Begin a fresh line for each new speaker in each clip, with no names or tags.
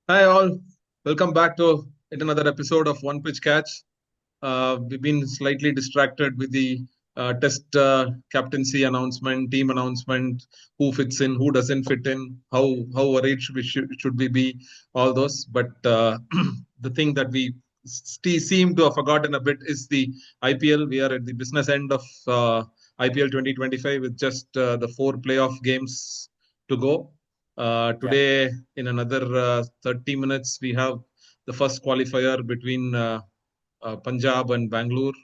Hi all, welcome back to yet another episode of One Pitch Catch. We've been slightly distracted with the test captaincy announcement, team announcement, who fits in, who doesn't fit in, how worried should we be, all those. But the thing that we seem to have forgotten a bit is the IPL. We are at the business end of IPL 2025 with just the four playoff games to go.
Yeah,
Today, in another 30 minutes, we have the first qualifier between Punjab and Bangalore,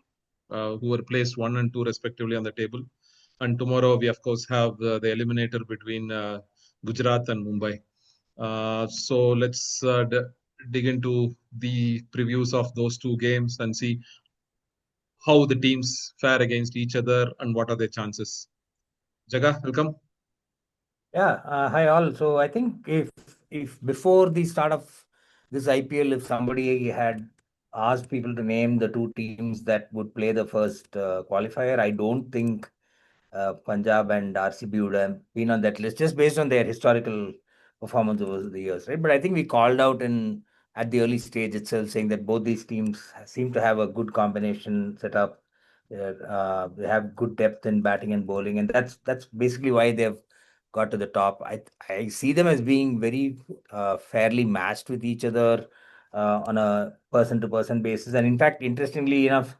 who were placed one and two respectively on the table. And tomorrow, we of course have the eliminator between Gujarat and Mumbai. So let's dig into the previews of those two games and see how the teams fare against each other and what are their chances. Jaga, welcome.
yeah. Hi all. So I think if before the start of this IPL, if somebody had asked people to name the two teams that would play the first qualifier, I don't think Punjab and RCB would have been on that list just based on their historical performance over the years, right? But I think we called out in at the early stage itself saying that both these teams seem to have a good combination set up. They have good depth in batting and bowling, and that's basically why they've got to the top. I see them as being very fairly matched with each other on a person-to-person basis, and in fact, interestingly enough,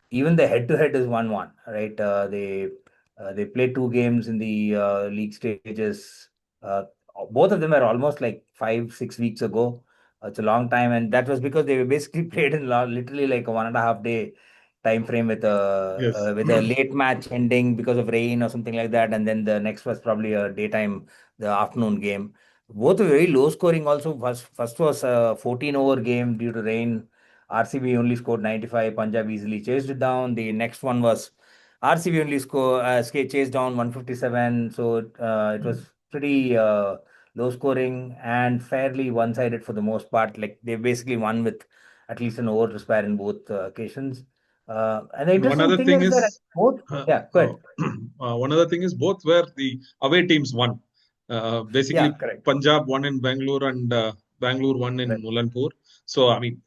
even the head-to-head is 1-1, right? They played two games in the league stages. Uh, Both of them are almost like 5, 6 weeks ago. It's a long time, and that was because they were basically played in literally like a 1.5 day time frame
Yes.
with a late match ending because of rain or something like that, and then the next was probably a daytime, the afternoon game. Both were very low scoring. Also, first was a 14 over game due to rain. RCB only scored 95. Punjab easily chased it down. The next one was RCB only chased down 157. So it was pretty low scoring and fairly one sided for the most part. Like they basically won with at least an over to spare in both occasions. And the
And one
interesting
other
thing
thing
is that
is,
both,
uh,
yeah,
uh,
good.
one other thing is both were the away teams won.
Yeah,
Basically,
correct.
Punjab won in Bangalore and Bangalore won in
Correct.
Molanpur. So I mean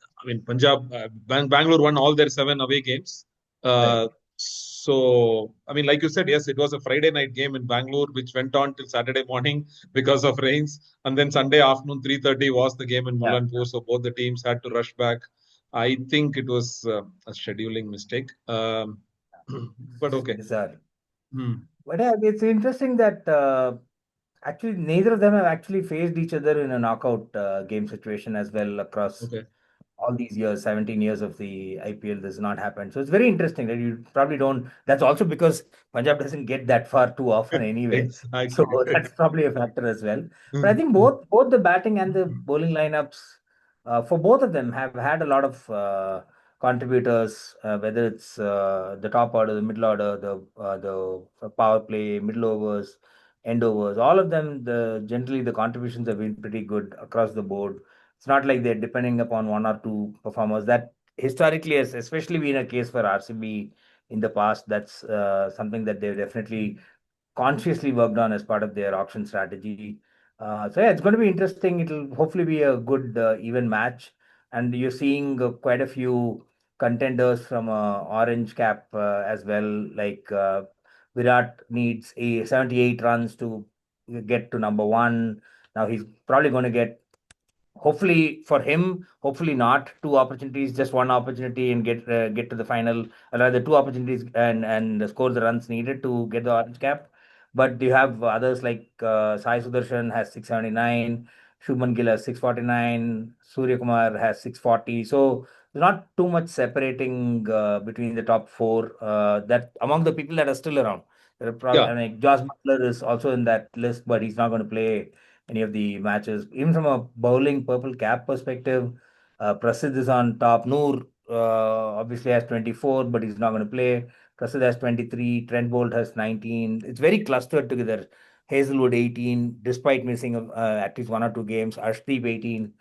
Punjab, Bangalore won all their seven away games.
Right.
So I mean, like you said, yes, it was a Friday night game in Bangalore, which went on till Saturday morning because of rains, and then Sunday afternoon 3:30 was the game in
Yeah.
Molanpur. So both the teams had to rush back. I think it was a scheduling mistake. But
It's
okay.
bizarre.
Hmm.
But yeah, it's interesting that actually neither of them have actually faced each other in a knockout game situation as well across
Okay.
all these years, 17 years of the IPL. This has not happened. So it's very interesting that you probably don't. That's also because Punjab doesn't get that far too often anyway. So
Exactly.
that's probably a factor as well. But I
Hmm.
think both the batting and the bowling lineups for both of them have had a lot of contributors, whether it's the top order, the middle order, the power play, middle overs, end overs. All of them, the generally the contributions have been pretty good across the board. It's not like they're depending upon one or two performers. That historically has especially been a case for RCB in the past. That's something that they've definitely consciously worked on as part of their auction strategy. So yeah, it's going to be interesting. It'll hopefully be a good even match, and you're seeing quite a few contenders from orange cap as well. Like Virat needs 78 runs to get to number one. Now he's probably going to get, hopefully for him, hopefully not two opportunities, just one opportunity and get to the final, or rather two opportunities and score the runs needed to get the orange cap. But you have others like Sai Sudarshan has 679, Shubman Gill has 649, Surya Kumar has 640. So there's not too much separating between the top four, that among the people that are still around. There are probably,
Yeah.
I mean, Josh Butler is also in that list, but he's not going to play any of the matches. Even from a bowling purple cap perspective, Prasidh is on top. Noor obviously has 24, but he's not going to play. Prasidh has 23. Trent Bolt has 19. It's very clustered together. Hazelwood 18, despite missing at least one or two games. Arshdeep 18.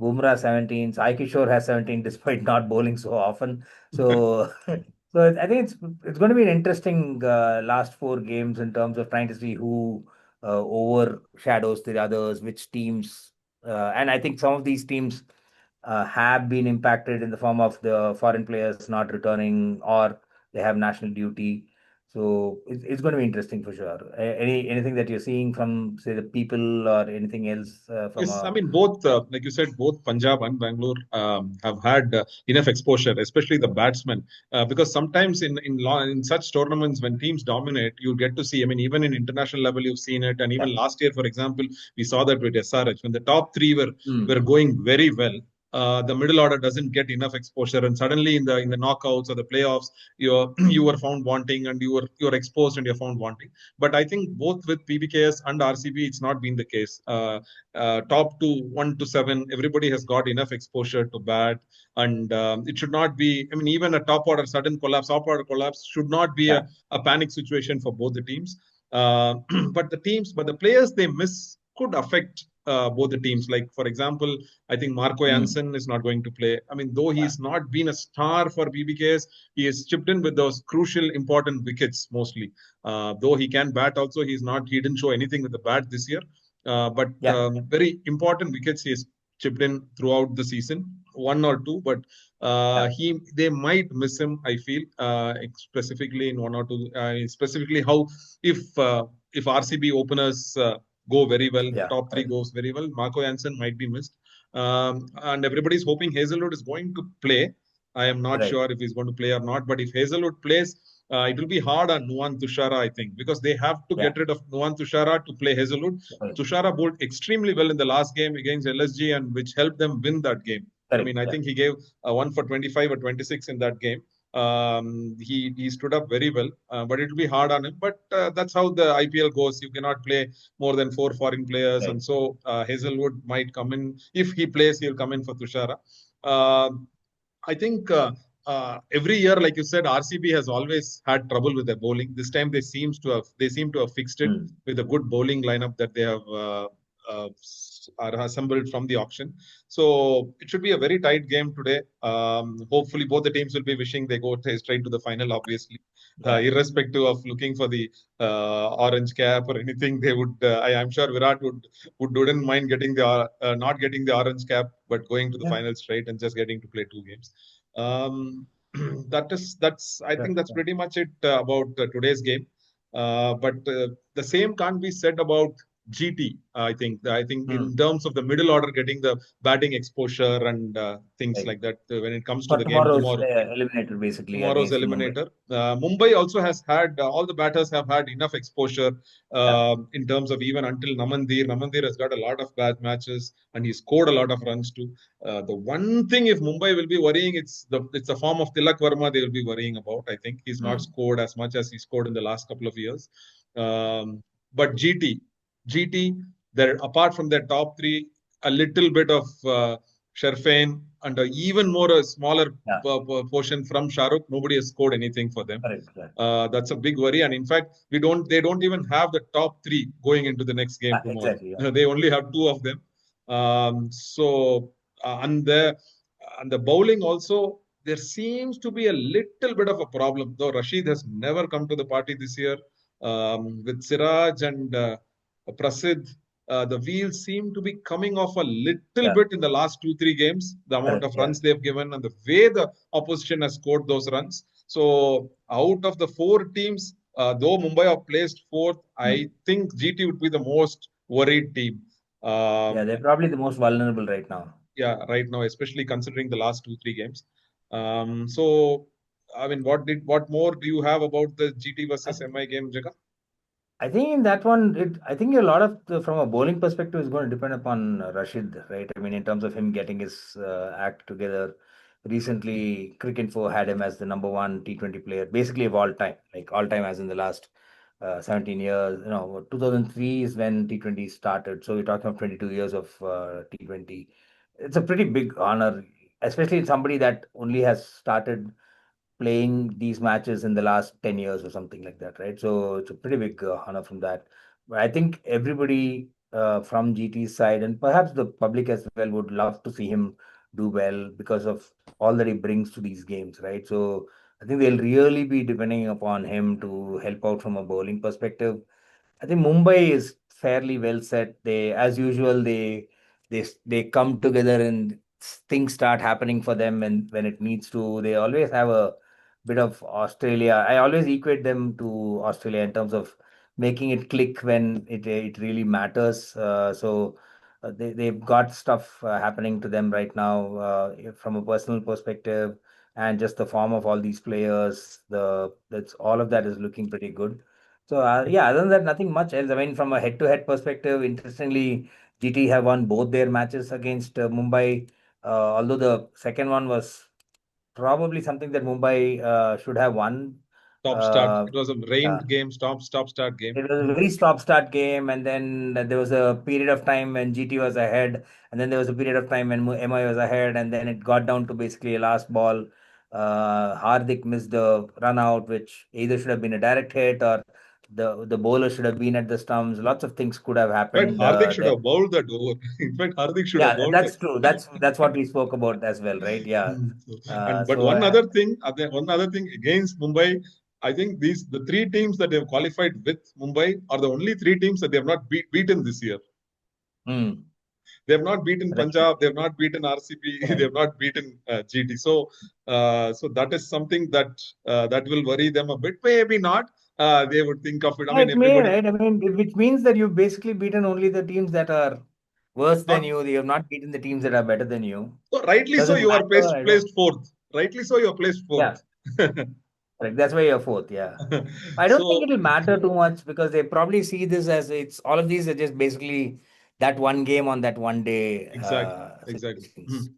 Bumrah 17. Sai Kishore has 17, despite not bowling so often. So, so I think it's going to be an interesting last four games in terms of trying to see who overshadows the others, which teams And I think some of these teams have been impacted in the form of the foreign players not returning, or they have national duty. So it's going to be interesting for sure. Anything that you're seeing from, say, the people or anything else from
Yes, I
a
mean both, like you said, both Punjab and Bangalore have had enough exposure, especially the batsmen, because sometimes in such tournaments when teams dominate, you get to see. I mean, even in international level, you've seen it, and
yeah.
even last year, for example, we saw that with SRH when the top three were
Mm.
going very well. The middle order doesn't get enough exposure, and suddenly in the knockouts or the playoffs, you were found wanting, and you were exposed and you're found wanting. But I think both with PBKS and RCB, it's not been the case. Top two, 1 to 7, everybody has got enough exposure to bat, and it should not be. I mean, even a top order sudden collapse, top order collapse should not be
Yeah.
a panic situation for both the teams. Uh, but the players they miss could affect both the teams. Like for example, I think Marco
Mm.
Jansen is not going to play. I mean, though
Yeah.
he's not been a star for BBKS, he has chipped in with those crucial, important wickets mostly. Though he can bat, also he's not. He didn't show anything with the bat this year. But
Yeah.
very important wickets he has chipped in throughout the season, one or two. But
Yeah.
they might miss him. I feel specifically in one or two. Specifically how if RCB openers go very well,
Yeah.
top three goes very well, Marco Jansen might be missed. And everybody's hoping Hazelwood is going to play. I am not
Right.
sure if he's going to play or not. But if Hazelwood plays, it will be hard on Nuwan Tushara, I think, because they have to
Yeah.
get rid of Nuwan Tushara to play Hazelwood.
Correct.
Tushara bowled extremely well in the last game against LSG, and which helped them win that game. I
Correct.
mean, I
Yeah.
think he gave one for 25 or 26 in that game. He stood up very well, but it will be hard on him. But that's how the IPL goes. You cannot play more than four foreign players,
Right.
and so Hazelwood might come in. If he plays, he'll come in for Tushara. Uh, I think every year, like you said, RCB has always had trouble with their bowling. This time they seem to have fixed it
Mm.
with a good bowling lineup that they have are assembled from the auction. So it should be a very tight game today. Hopefully, both the teams will be wishing they go straight to the final. Obviously,
Yeah.
irrespective of looking for the orange cap or anything, they would. I'm sure Virat wouldn't mind getting the not getting the orange cap, but going to the
Yeah.
final straight and just getting to play two games. Um, that's I
Sure.
think that's
Yeah.
pretty much it about today's game. But the same can't be said about GT. I think
Mm.
in terms of the middle order getting the batting exposure and things
Right.
like that when it comes to
For
the game
tomorrow's
tomorrow.
eliminator, basically,
Tomorrow's
against Mumbai.
eliminator. Mumbai also has had all the batters have had enough exposure
Yeah.
in terms of even until Namandir. Namandir has got a lot of bad matches and he scored a lot of runs too. The one thing if Mumbai will be worrying, it's the form of Tilak Verma they will be worrying about. I think he's not
Mm.
scored as much as he scored in the last couple of years. Um, but GT, there apart from their top three, a little bit of Sherfain and even more a smaller
Yeah.
portion from Shahrukh. Nobody has scored anything for them.
Correct. Yeah.
That's a big worry, and in fact, they don't even have the top three going into the next game tomorrow.
Exactly. Yeah.
They only have two of them. So and the bowling also, there seems to be a little bit of a problem. Though Rashid has never come to the party this year with Siraj and Prasid. The wheels seem to be coming off a little
Yeah.
bit in the last 2 3 games. The amount
Correct.
of
Yeah.
runs they've given and the way the opposition has scored those runs. So out of the four teams, though Mumbai are placed fourth, I
Mm.
think GT would be the most worried team.
Yeah.
Um,
They're probably the most vulnerable right now.
yeah, right now, especially considering the last 2 3 games. So I mean, what more do you have about the GT
I,
versus MI game, Jaga?
I think in that one, I think a lot of from a bowling perspective is going to depend upon Rashid, right? I mean, in terms of him getting his act together. Recently, Cricinfo had him as the number one T20 player, basically of all time, like all time as in the last 17 years. 2003 is when T20 started. So we're talking of 22 years of T20. It's a pretty big honor, especially in somebody that only has started playing these matches in the last 10 years or something like that, right? So it's a pretty big honor from that. But I think everybody from GT's side and perhaps the public as well would love to see him do well because of all that he brings to these games, right? So I think they'll really be depending upon him to help out from a bowling perspective. I think Mumbai is fairly well set. They, as usual, they they come together and things start happening for them when it needs to. They always have a bit of Australia. I always equate them to Australia in terms of making it click when it really matters. They've got stuff happening to them right now from a personal perspective, and just the form of all these players. That's all of that is looking pretty good. So yeah, other than that, nothing much else. I mean, from a head-to-head perspective, interestingly, GT have won both their matches against Mumbai. Although the second one was probably something that Mumbai should have won.
Top start.
Uh,
It was a
yeah,
rained game. Stop start game.
it was a very stop-start game, and then there was a period of time when GT was ahead, and then there was a period of time when MI was ahead, and then it got down to basically a last ball. Hardik missed the run out, which either should have been a direct hit or the bowler should have been at the stumps. Lots of things could have
In fact,
happened
Hardik should
there.
have bowled that over. In fact, Hardik should have
Yeah,
bowled that.
that's true. That's what we spoke about as well, right? Yeah.
But
So
one other thing against Mumbai, I think the three teams that have qualified with Mumbai are the only three teams that they have not beaten this year.
hmm,
They have not beaten
right,
Punjab. They have not beaten RCB. They
right.
have not beaten GT. So that is something that will worry them a bit. Maybe not. They would think of it. I
Yeah,
mean,
it may,
everybody
right? I mean, which means that you've basically beaten only the teams that are worse than
not.
you. You have not beaten the teams that are better than you.
So rightly so,
Doesn't
you are
matter. I don't.
placed fourth. Rightly so, you are placed
Yeah,
fourth.
correct. That's why you're fourth. Yeah. I don't think
So
it'll matter too much because they probably see this as it's all of these are just basically that one game on that one day
exactly, exactly.
situations.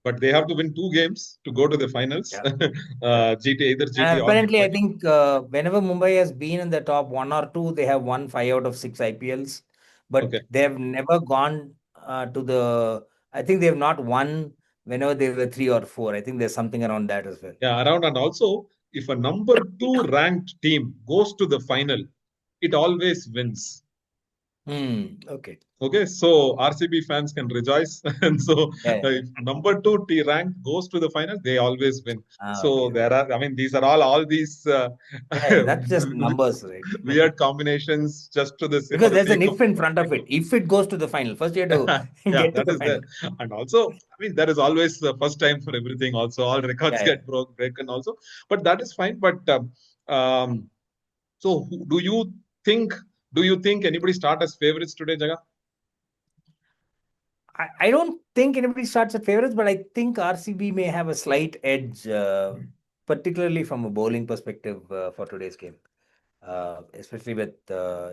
But they have to win two games to go to the finals.
Yeah. Correct.
Either GT
And
or
apparently, I
Mumbai.
think whenever Mumbai has been in the top one or two, they have won 5 out of 6 IPLs,
Okay.
but they have never gone to the. I think they have not won whenever they were 3 or 4. I think there's something around that as well.
Yeah, around, and also if a number two ranked team goes to the final, it always wins.
Okay.
Okay, so RCB fans can rejoice, and so
Yeah. Yeah.
if number two T rank goes to the final, they always win. So
Okay.
there
Okay.
are, I mean, these are all these
Yeah, yeah, that's just numbers, right?
weird combinations just to this for
Because
the
there's an
sake of.
if in front of it. If it goes to the final, first you have to
Yeah,
get to
that
the
is there,
final.
and also, I mean, there is always the first time for everything. Also, all records
Yeah. Yeah.
get broken. Also, but that is fine. But so, think? Do you think anybody start as favorites today, Jaga?
I don't think anybody starts at favorites, but I think RCB may have a slight edge, particularly from a bowling perspective for today's game, especially with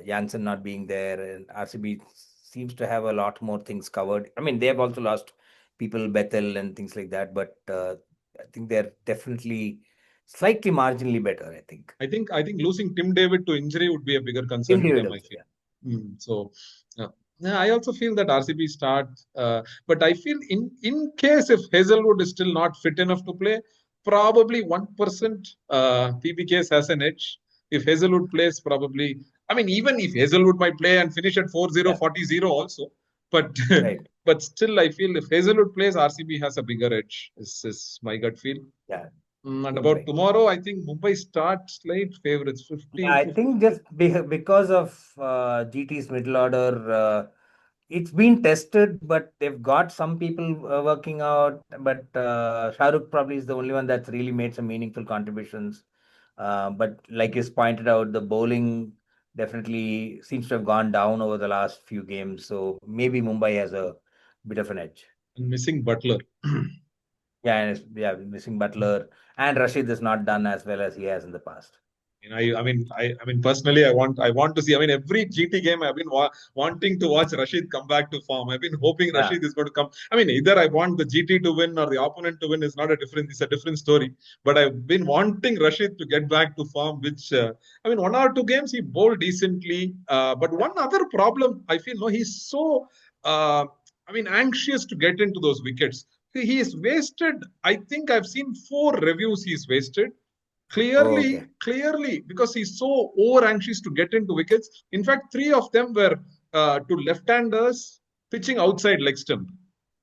Jansen not being there, and RCB seems to have a lot more things covered. I mean, they have also lost people, Bethel and things like that, but I think they're definitely slightly marginally better, I think.
I think losing Tim David to injury would be a bigger
Team
concern to
David
them, I
also,
feel.
yeah.
So yeah, I also feel that RCB start, but I feel in case if Hazelwood is still not fit enough to play, probably 1% PBKS has an edge. If Hazelwood plays, probably, I mean, even if Hazelwood might play and finish at 4-0,
Yeah,
40-0 also, but
right.
but still, I feel if Hazelwood plays, RCB has a bigger edge. Is my gut feel.
Yeah,
And
seems
about
like.
tomorrow, I think Mumbai starts late favorites,
Yeah,
50,
I
50.
think just because of GT's middle order, it's been tested, but they've got some people working out. But Shahrukh probably is the only one that's really made some meaningful contributions. But like you pointed out, the bowling definitely seems to have gone down over the last few games. So maybe Mumbai has a bit of an edge.
And missing Butler.
Yeah, and yeah, missing Butler and Rashid is not done as well as he has in the past.
I mean, personally, I want to see. I mean, every GT game, I've been wanting to watch Rashid come back to form. I've been hoping
Yeah,
Rashid is going to come. I mean, either I want the GT to win or the opponent to win is not a different. It's a different story. But I've been wanting Rashid to get back to form. Which I mean, 1 or 2 games he bowled decently. But one other problem I feel, no, he's so. I mean, anxious to get into those wickets. He is wasted. I think I've seen 4 reviews he's wasted.
oh, okay.
Clearly, because he's so over anxious to get into wickets. In fact, 3 of them were to left-handers pitching outside leg stump.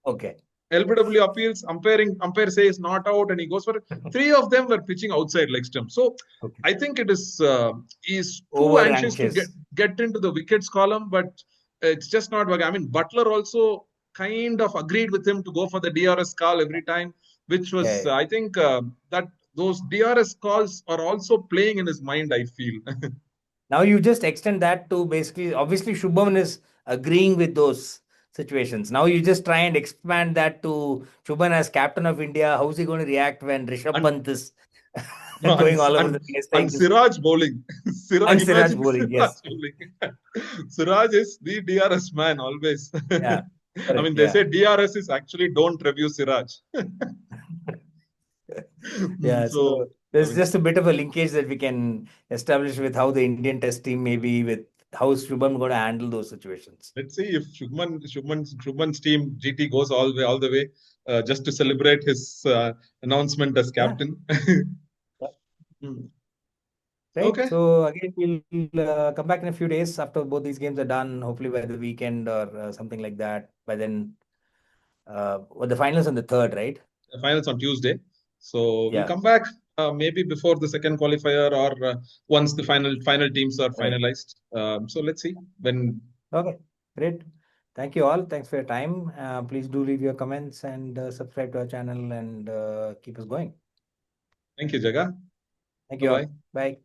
Okay.
LBW appeals, umpire says not out, and he goes for it. 3 of them were pitching outside leg stump. So
Okay.
I think he's too
Over
anxious to
anxious.
get into the wickets column, but it's just not working. I mean, Butler also. kind of agreed with him to go for the DRS call every time, which was,
Yeah.
I think, that those DRS calls are also playing in his mind, I feel.
Now you just extend that to basically, obviously, Shubham is agreeing with those situations. Now you just try and expand that to Shubham as captain of India. How is he going to react when Rishabh
and
Pant is
and
going all over
and,
the place
and
saying this?
Siraj bowling.
And Siraj
Imagine
bowling,
Siraj
yes.
bowling. Siraj is the DRS man always.
Yeah,
I
correct.
mean, they
Yeah.
say DRS is actually don't review Siraj.
Yeah,
So,
so
I
there's
mean,
just a bit of a linkage that we can establish with how the Indian test team maybe with how is Shubham going to handle those situations.
let's see if Shubman's team GT goes all the way, just to celebrate his announcement as
Yeah.
captain. Hmm.
Right.
Okay.
So again, we'll come back in a few days after both these games are done, hopefully by the weekend or something like that. By then, well, the finals on the third, right?
The finals on Tuesday. So we'll
Yeah.
come back maybe before the second qualifier or once the final teams are
Right.
finalized. So let's see when.
Okay. Great. Thank you all. Thanks for your time. Please do leave your comments and subscribe to our channel and keep us going.
Thank you, Jaga.
Thank
Bye
you
bye.
all. Bye.